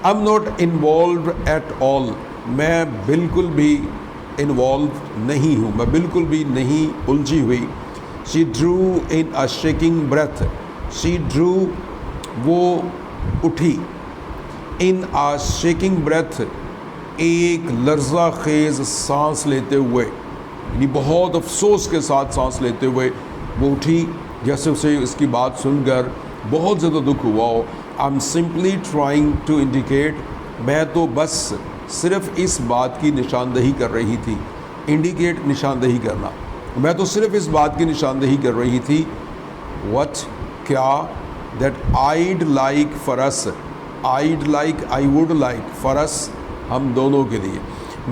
I'm not involved at all. میں بالکل بھی انوالو نہیں ہوں، میں بالکل بھی نہیں الجھی ہوئی. She drew in a shaking breath. She drew وہ اٹھی. In a shaking breath ایک لرزہ خیز سانس لیتے ہوئے، یعنی بہت افسوس کے ساتھ سانس لیتے ہوئے وہ اٹھی، جیسے اسے اس کی بات سن کر بہت زیادہ دکھ ہوا ہو. I'm simply trying to indicate. میں تو بس صرف اس بات کی نشاندہی کر رہی تھی. انڈیکیٹ نشاندہی کرنا. میں تو صرف اس بات کی نشاندہی کر رہی تھی. What کیا؟ That I'd like for us. I'd like, I would like for us. ہم دونوں کے لیے،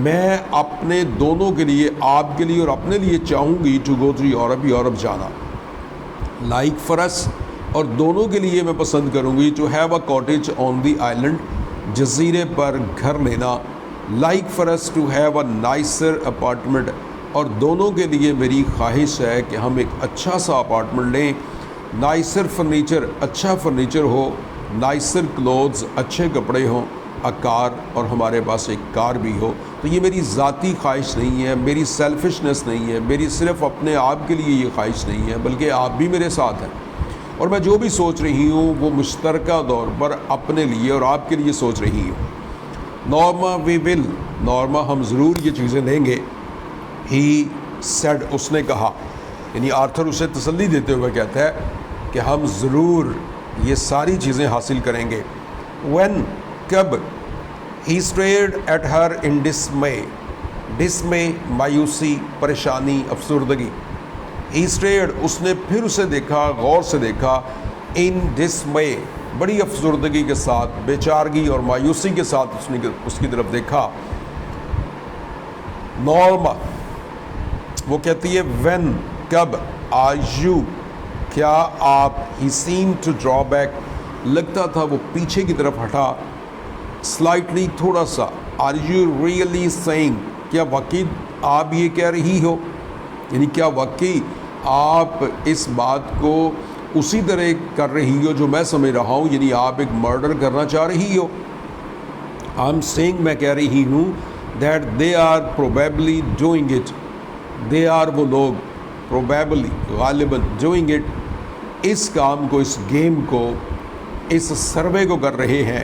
میں اپنے دونوں کے لیے، آپ کے لیے اور اپنے لیے چاہوں گی to go to Europe، Europe جانا. Like for us، اور دونوں کے لیے میں پسند کروں گی to have a cottage on the island، جزیرے پر گھر لینا. Like for us to have a nicer apartment، اور دونوں کے لیے میری خواہش ہے کہ ہم ایک اچھا سا اپارٹمنٹ لیں. Nicer furniture، اچھا فرنیچر ہو. Nicer clothes، اچھے کپڑے ہوں. A car، اور ہمارے پاس ایک کار بھی ہو. تو یہ میری ذاتی خواہش نہیں ہے، میری سیلفشنس نہیں ہے، میری صرف اپنے آپ کے لیے یہ خواہش نہیں ہے، بلکہ آپ بھی میرے ساتھ ہیں. اور میں جو بھی سوچ رہی ہوں وہ مشترکہ طور پر اپنے لیے اور آپ کے لیے سوچ رہی ہوں. نارما وی ول، نارما ہم ضرور یہ چیزیں لیں گے. ہی سیڈ، اس نے کہا، یعنی آرتھر اسے تسلی دیتے ہوئے کہتا ہے کہ ہم ضرور یہ ساری چیزیں حاصل کریں گے. when، کب؟ he stared at her in dismay. dismay مایوسی، پریشانی، افسردگی. he stared، اس نے پھر اسے دیکھا، غور سے دیکھا. in dismay، بڑی افسردگی کے ساتھ، بے چارگی اور مایوسی کے ساتھ اس نے اس کی طرف دیکھا. نارما، وہ کہتی ہے when، کب؟ are you، کیا آپ؟ he seemed to draw back، لگتا تھا وہ پیچھے کی طرف ہٹا. slightly، تھوڑا سا. are you really saying، کیا واقعی آپ یہ کہہ رہی ہو، یعنی کیا واقعی آپ اس بات کو اسی طرح کر رہی ہو جو میں سمجھ رہا ہوں، یعنی آپ ایک مرڈر کرنا چاہ رہی ہو. I'm saying، میں کہہ رہی ہوں that they are probably doing it. they are، وہ لوگ، probably، غالباً، doing it، اس کام کو، اس گیم کو، اس سروے کو کر رہے ہیں.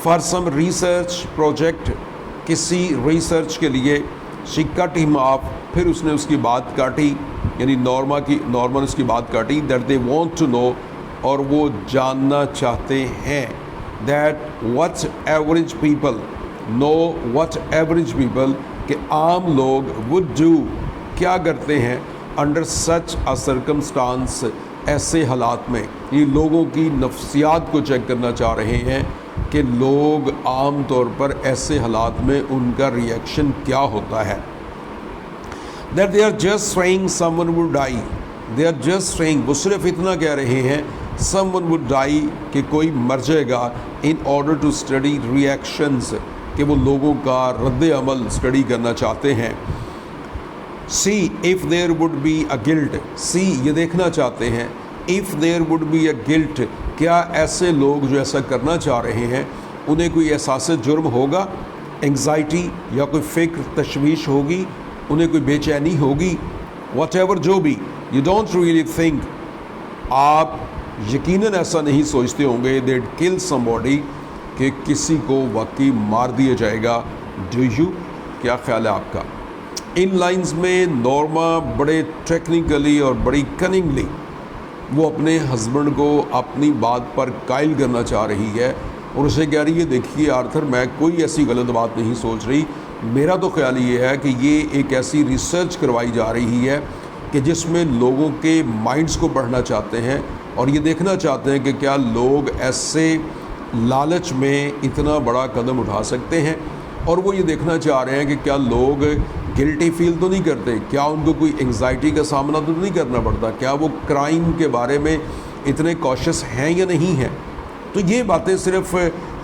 for some research project، کسی ریسرچ کے لیے. she cut him off، پھر اس نے اس کی بات کاٹی، یعنی نارما نے اس کی بات کاٹی. that they want to know، اور وہ جاننا چاہتے ہیں. that what average people know، what average people، کہ عام لوگ would do، کیا کرتے ہیں under such a circumstance، ایسے حالات میں. یہ لوگوں کی نفسیات کو چیک کرنا چاہ رہے ہیں کہ لوگ عام طور پر ایسے حالات میں ان کا ریئیکشن کیا ہوتا ہے. that they are just saying someone would die، they are just saying، وہ صرف اتنا کہہ رہے ہیں someone would die، کہ کوئی مر جائے گا. in order to study reactions، کہ وہ لوگوں کا رد عمل اسٹڈی کرنا چاہتے ہیں. see if there would be a guilt، see یہ دیکھنا چاہتے ہیں. if there would be a guilt، کیا ایسے لوگ جو ایسا کرنا چاہ رہے ہیں انہیں کوئی احساس جرم ہوگا، انگزائٹی یا کوئی فکر، تشویش ہوگی، انہیں کوئی بے چینی ہوگی. واٹ ایور، جو بھی. یو ڈونٹ ریئلی تھنک، آپ یقیناً ایسا نہیں سوچتے ہوں گے دیٹ کل سم باڈی، کہ کسی کو واقعی مار دیا جائے گا. ڈو یو، کیا خیال ہے آپ کا؟ ان لائنز میں نارما بڑے ٹیکنیکلی اور بڑی کننگلی وہ اپنے ہسبینڈ کو اپنی بات پر قائل کرنا چاہ رہی ہے، اور اسے کہہ رہی ہے دیکھیے آرتھر، میں کوئی ایسی غلط بات نہیں سوچ رہی. میرا تو خیال یہ ہے کہ یہ ایک ایسی ریسرچ کروائی جا رہی ہے کہ جس میں لوگوں کے مائنڈز کو پڑھنا چاہتے ہیں اور یہ دیکھنا چاہتے ہیں کہ کیا لوگ ایسے لالچ میں اتنا بڑا قدم اٹھا سکتے ہیں. اور وہ یہ دیکھنا چاہ رہے ہیں کہ کیا لوگ گلٹی فیل تو نہیں کرتے، کیا ان کو کوئی انگزائٹی کا سامنا تو نہیں کرنا پڑتا، کیا وہ کرائم کے بارے میں اتنے کوشش ہیں یا نہیں ہیں. تو یہ باتیں صرف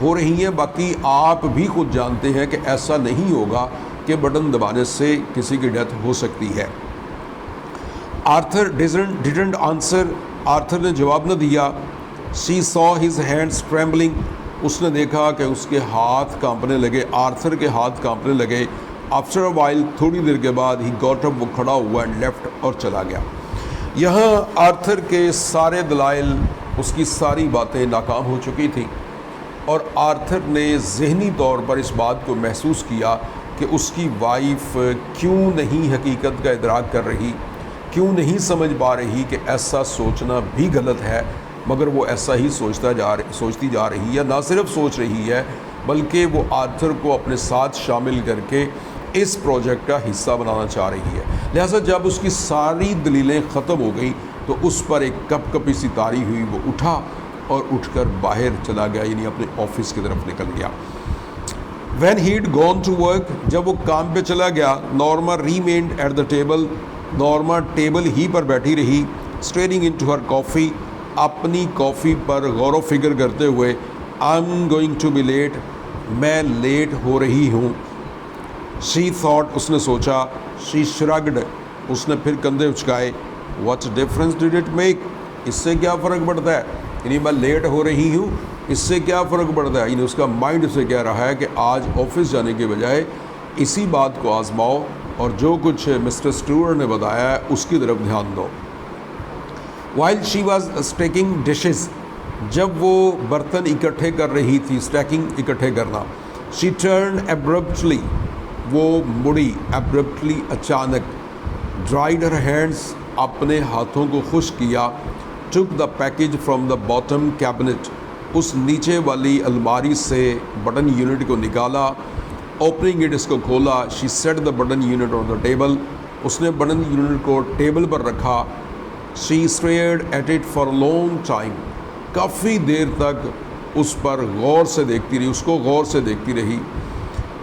ہو رہی ہیں، باقی آپ بھی خود جانتے ہیں کہ ایسا نہیں ہوگا کہ بٹن دبانے سے کسی کی ڈیتھ ہو سکتی ہے. آرتھر ڈیڈنٹ آنسر، آرتھر نے جواب نہ دیا. She saw his hands trembling، اس نے دیکھا کہ اس کے ہاتھ کانپنے لگے، آرتھر کے ہاتھ کانپنے لگے. آفٹر اے وائل، تھوڑی دیر کے بعد ہی گاٹ اپ، وہ کھڑا ہوا اینڈ لیفٹ، اور چلا گیا. یہاں آرتھر کے سارے دلائل، اس کی ساری باتیں ناکام ہو چکی تھیں، اور آرتھر نے ذہنی طور پر اس بات کو محسوس کیا کہ اس کی وائف کیوں نہیں حقیقت کا ادراک کر رہی، کیوں نہیں سمجھ پا رہی کہ ایسا سوچنا بھی غلط ہے، مگر وہ ایسا ہی سوچتی جا رہی ہے. نہ صرف سوچ رہی ہے بلکہ وہ آرتھر کو اپنے ساتھ شامل کر کے اس پروجیکٹ کا حصہ بنانا چاہ رہی ہے. لہٰذا جب اس کی ساری دلیلیں ختم ہو گئیں تو اس پر ایک کپ کپی سی طاری ہوئی. وہ اٹھا اور اٹھ کر باہر چلا گیا، یعنی اپنے آفس کی طرف نکل گیا. When he'd gone to work, جب وہ کام پہ چلا گیا، Norma remained at the table, Norma table ہی پر بیٹھی رہی، اسٹیئرنگ انٹو ہر کافی، اپنی کافی پر غور و فکر کرتے ہوئے. I am going to be late, میں لیٹ ہو رہی ہوں. شی تھاٹ، اس نے سوچا. شی شرگڈ، اس نے پھر کندھے اچکائے. What difference did it make, اس سے کیا فرق پڑتا ہے، یعنی میں لیٹ ہو رہی ہوں، اس سے کیا فرق پڑتا ہے. یعنی اس کا مائنڈ اسے کہہ رہا ہے کہ آج آفس جانے کے بجائے اسی بات کو آزماؤ اور جو کچھ مسٹر اسٹیورٹ نے بتایا ہے اس کی طرف دھیان دو. While she was stacking dishes, جب وہ برتن اکٹھے کر رہی تھی، اسٹیکنگ اکٹھے کرنا. شی ٹرنڈ ایبرپٹلی، وہ مڑی، ایبرپٹلی اچانک. ڈرائیڈ ہر ہینڈس، اپنے ہاتھوں کو خشک کیا. Took the package from the bottom cabinet, اس نیچے والی الماری سے بٹن یونٹ کو نکالا. اوپننگ اٹ، اس کو کھولا. She set the button unit on the table, اس نے بٹن یونٹ کو ٹیبل پر رکھا. She stared at it for a long time, کافی دیر تک اس پر غور سے دیکھتی رہی، اس کو غور سے دیکھتی رہی.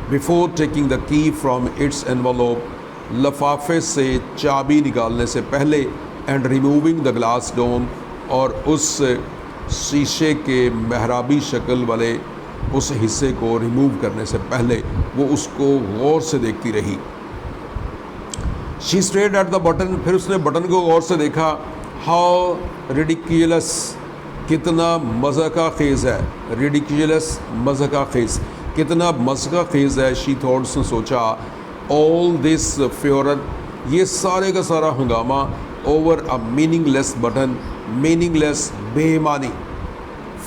بیفور ٹیکنگ دا کی فرام اٹس انویلوپ، لفافے سے چابی نکالنے سے پہلے. اینڈ ریموونگ دا گلاس ڈوم، اور اس شیشے کے محرابی شکل والے اس حصے کو ریموو کرنے سے پہلے وہ اس کو غور سے دیکھتی رہی. شی اسٹیئرڈ ایٹ دا بٹن، پھر اس نے بٹن کو غور سے دیکھا. ہاؤ ریڈیکیولس، کتنا مضحکہ خیز ہے. ریڈیکیولس، مضحکہ خیز، کتنا مضحکہ خیز ہے. شی تھاٹ، اس نے سوچا. آل دس فیورن، یہ سارے کا سارا ہنگامہ. Over a meaningless button, meaningless, بے معنی،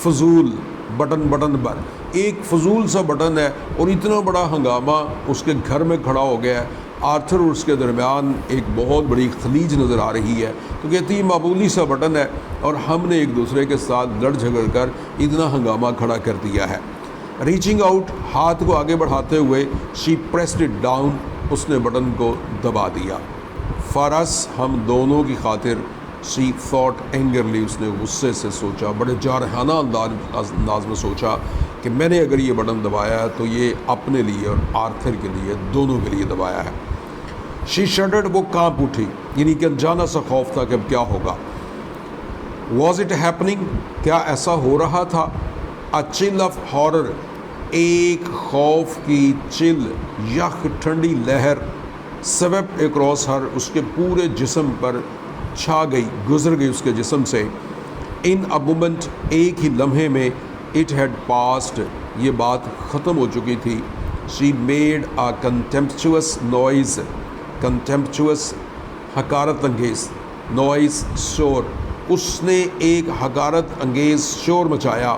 فضول بٹن. بٹن پر ایک فضول سا بٹن ہے اور اتنا بڑا ہنگامہ اس کے گھر میں کھڑا ہو گیا ہے. آرتھر اور اس کے درمیان ایک بہت بڑی خلیج نظر آ رہی ہے. تو کہتی ہے معمولی سا بٹن ہے اور ہم نے ایک دوسرے کے ساتھ لڑ جھگڑ کر اتنا ہنگامہ کھڑا کر دیا ہے. ریچنگ آؤٹ، ہاتھ کو آگے بڑھاتے ہوئے. شی پریسڈ اٹ ڈاؤن، اس نے بٹن کو دبا دیا. فار اس، ہم دونوں کی خاطر. شی تھاٹ اینگرلی، اس نے غصے سے سوچا، بڑے جارحانہ انداز میں سوچا کہ میں نے اگر یہ بٹن دبایا تو یہ اپنے لیے اور آرتھر کے لیے، دونوں کے لیے دبایا ہے. شی شڈڈ، وہ کانپ اٹھی، یعنی کہ انجانا سا خوف تھا کہ اب کیا ہوگا. واز اٹ ہیپننگ، کیا ایسا ہو رہا تھا. اے چل آف ہارر، ایک خوف کی چل، یخ ٹھنڈی لہر. سویپ اکراس ہر، اس کے پورے جسم پر چھا گئی، گزر گئی اس کے جسم سے. ان اے مومنٹ، ایک ہی لمحے میں. اٹ ہیڈ پاسڈ، یہ بات ختم ہو چکی تھی. شی میڈ اے کنٹمپچوس نوائز، کنٹمپچوس حقارت انگیز، نوائز شور، اس نے ایک حقارت انگیز شور مچایا.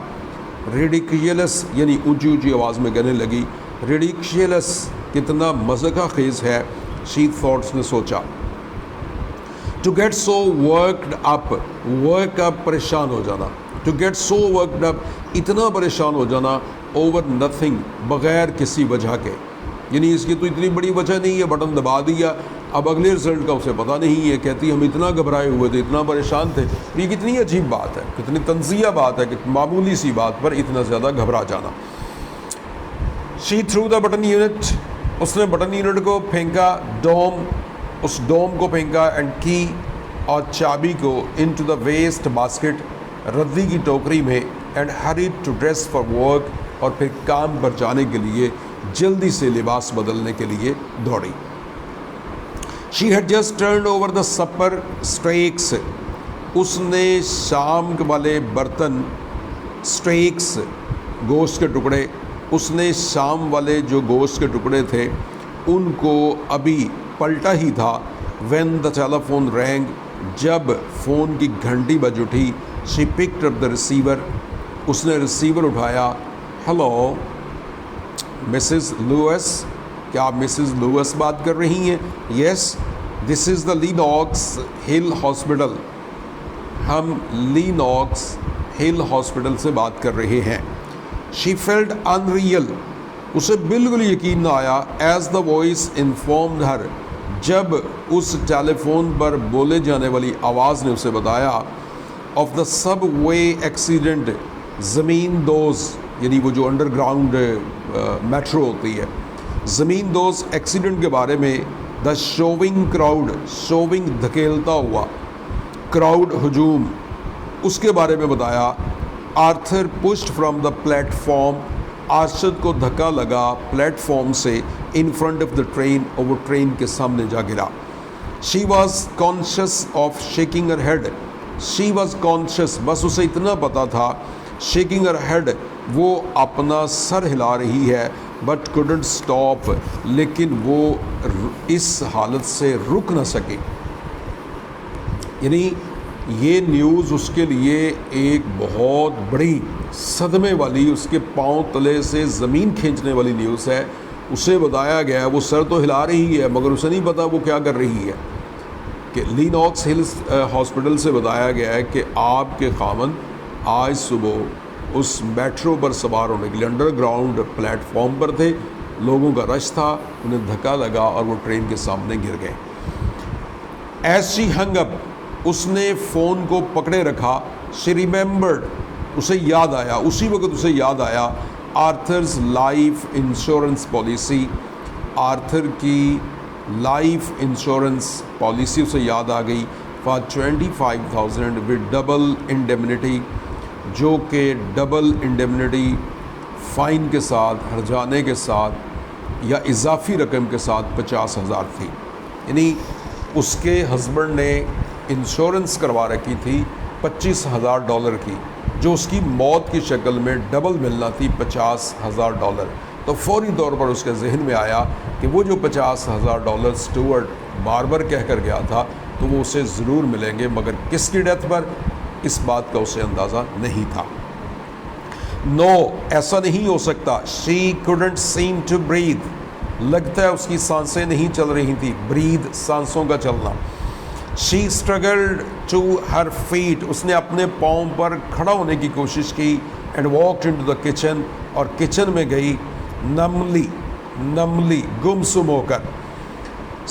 ریڈیکیولس، یعنی اونچی اونچی آواز میں کہنے لگی. ریڈیکیولس، کتنا مضحکہ خیز ہے. شی تھاٹس نے سوچا. To get so worked up, work up پریشان ہو جانا. To get so worked up, اتنا پریشان ہو جانا. اوور نتھنگ، بغیر کسی وجہ کے، یعنی اس کی تو اتنی بڑی وجہ نہیں ہے، بٹن دبا دیا، اب اگلے رزلٹ کا اسے پتہ نہیں ہے. کہتی ہم اتنا گھبرائے ہوئے تھے، اتنا پریشان تھے. یہ کتنی عجیب بات ہے، کتنی تنزیہ بات ہے کہ معمولی سی بات پر اتنا زیادہ گھبرا جانا. شی تھرو دا بٹن یونٹ، اس نے بٹن یونٹ کو پھینکا. ڈوم، اس ڈوم کو پھینکا. اینڈ کی، اور چابی کو. انٹو دا ویسٹ باسکٹ، ردی کی ٹوکری میں. And hurried to dress for work, اور پھر کام پر جانے کے لیے جلدی سے لباس بدلنے کے لیے دوڑی. She had just turned over the supper steaks, اس نے شام والے برتن، اسٹیکس گوشت کے ٹکڑے. اس نے شام والے جو گوشت کے ٹکڑے تھے ان کو ابھی پلٹا ہی تھا. وین دا ٹیلیفون رینگ, جب فون کی گھنٹی بج اٹھی. شی پکڈ اپ دا ریسیور, اس نے ریسیور اٹھایا. ہلو مسز لوئس, کیا آپ مسز لوئس بات کر رہی ہیں؟ یس, دس از دا لیناکس ہل ہاسپٹل, ہم لیناکس ہل ہاسپٹل سے بات کر رہے ہیں. شی فیلڈ ان ریئل, اسے بالکل یقین نہ آیا. ایز دا وائس انفارمڈ ہر, جب اس ٹیلی فون پر بولے جانے والی آواز نے اسے بتایا. Of the sub way accident, زمین دوز, یعنی وہ جو انڈر گراؤنڈ میٹرو ہوتی ہے, زمین دوز ایکسیڈنٹ کے بارے میں. دا شوونگ کراؤڈ, شوونگ دھکیلتا ہوا, کراؤڈ ہجوم, اس کے بارے میں بتایا. Arthur pushed from the platform, ارشد کو دھکا لگا پلیٹ فارم سے. In front of the train, اور وہ ٹرین کے سامنے جا گرا. She was conscious of shaking her head, she was conscious, بس اسے اتنا پتا تھا. شیکنگ ہر ہیڈ, وہ اپنا سر ہلا رہی ہے. بٹ couldn't اسٹاپ, لیکن وہ اس حالت سے رک نہ سکے. یعنی یہ نیوز اس کے لیے ایک بہت بڑی صدمے والی, اس کے پاؤں تلے سے زمین کھینچنے والی نیوز ہے. اسے بتایا گیا وہ سر تو ہلا رہی ہے مگر اسے نہیں پتا وہ کیا کر رہی ہے. کہ لیناکس ہلز ہاسپٹل سے بتایا گیا ہے کہ آپ کے خاوند آج صبح اس میٹرو پر سوار ہونے کے لیے انڈر گراؤنڈ پلیٹ فارم پر تھے. لوگوں کا رش تھا, انہیں دھکا لگا اور وہ ٹرین کے سامنے گر گئے. ایز شی ہنگ اپ, اس نے فون کو پکڑے رکھا. شی ریممبرڈ, اسے یاد آیا, اسی وقت اسے یاد آیا. آرتھرز لائف انشورنس پالیسی, آرتھر کی لائف انشورنس پالیسی اسے یاد آ گئی. فار 25,000 ود ڈبل انڈیمنیٹی, جو کہ ڈبل انڈیمنیٹی فائن کے ساتھ, ہرجانے کے ساتھ یا اضافی رقم کے ساتھ 50,000 تھی. یعنی اس کے ہسبینڈ نے انشورنس کروا رکھی تھی $25,000 کی, جو اس کی موت کی شکل میں ڈبل ملنا تھی $50,000. تو فوری طور پر اس کے ذہن میں آیا کہ وہ جو $50,000 اسٹیورٹ باربر کہہ کر گیا تھا تو وہ اسے ضرور ملیں گے, مگر کس کی ڈیتھ پر, اس بات کا اسے اندازہ نہیں تھا. نو, ایسا نہیں ہو سکتا. شی couldn't seem to breathe, لگتا ہے اس کی سانسیں نہیں چل رہی تھی. breathe, سانسوں کا چلنا. she struggled to her feet, اس نے اپنے پاؤں پر کھڑا ہونے کی کوشش کی. and walked into the kitchen, اور کچن میں گئی. numbly, گمسم ہو کر.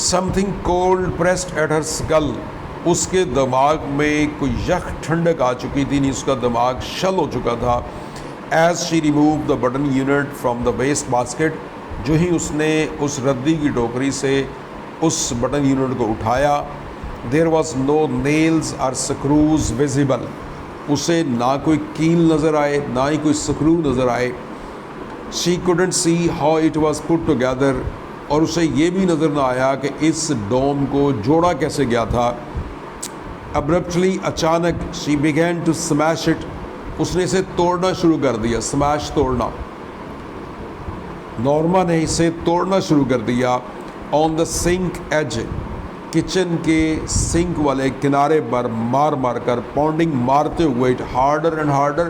something cold pressed at her skull, اس کے دماغ میں کوئی یخ ٹھنڈک آ چکی تھی, نہیں اس کا دماغ شل ہو چکا تھا. as she removed the button unit from the waste basket, جو ہی اس نے اس ردی کی ٹوکری سے اس بٹن یونٹ کو اٹھایا. there was no nails or screws visible, اسے نہ کوئی کیل نظر آئے نہ ہی کوئی سکرو نظر آئے. she couldn't see how it was put together, اور اسے یہ بھی نظر نہ آیا کہ اس ڈوم کو جوڑا کیسے گیا تھا. abruptly, اچانک, she began to smash it, اس نے اسے توڑنا شروع کر دیا. سمیش, توڑنا. نورما نے اسے توڑنا شروع کر دیا. آن دا سنک ایج, کچن کے سنک والے کنارے پر مار مار کر, پاؤنڈنگ, مارتے ہوئے. اٹ ہارڈر اینڈ ہارڈر,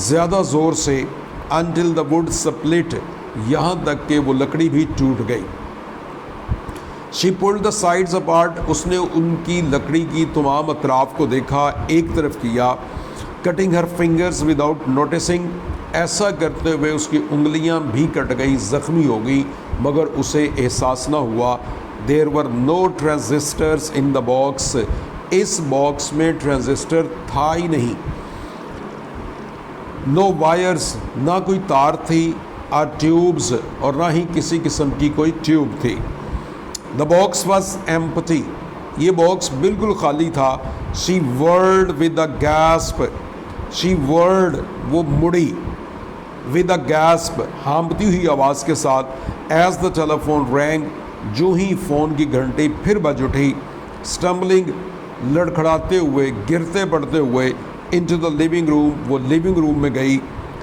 زیادہ زور سے. انٹل دا وڈ سپلٹ, یہاں تک کہ وہ لکڑی بھی ٹوٹ گئی. شی pulled the sides apart, اس نے ان کی لکڑی کی تمام اطراف کو دیکھا, ایک طرف کیا. cutting her fingers without noticing, ایسا کرتے ہوئے اس کی انگلیاں بھی کٹ گئی, زخمی ہو گئی, مگر اسے احساس نہ ہوا. there were no transistors in the box, اس باکس میں ٹرانزسٹر تھا ہی نہیں. no wires, نہ کوئی تار تھی. اور ٹیوبز, اور نہ ہی کسی قسم کی کوئی ٹیوب تھی. the box was empty, یہ باکس بالکل خالی تھا. she whirled with a gasp, she whirled, وہ مڑی. with a gasp, ہانپتی ہوئی آواز کے ساتھ. as the telephone rang, جو ہی فون کی گھنٹی پھر بج اٹھی. stumbling, لڑکھڑاتے ہوئے, گرتے پڑتے ہوئے. into the living room, وہ لیونگ روم میں گئی.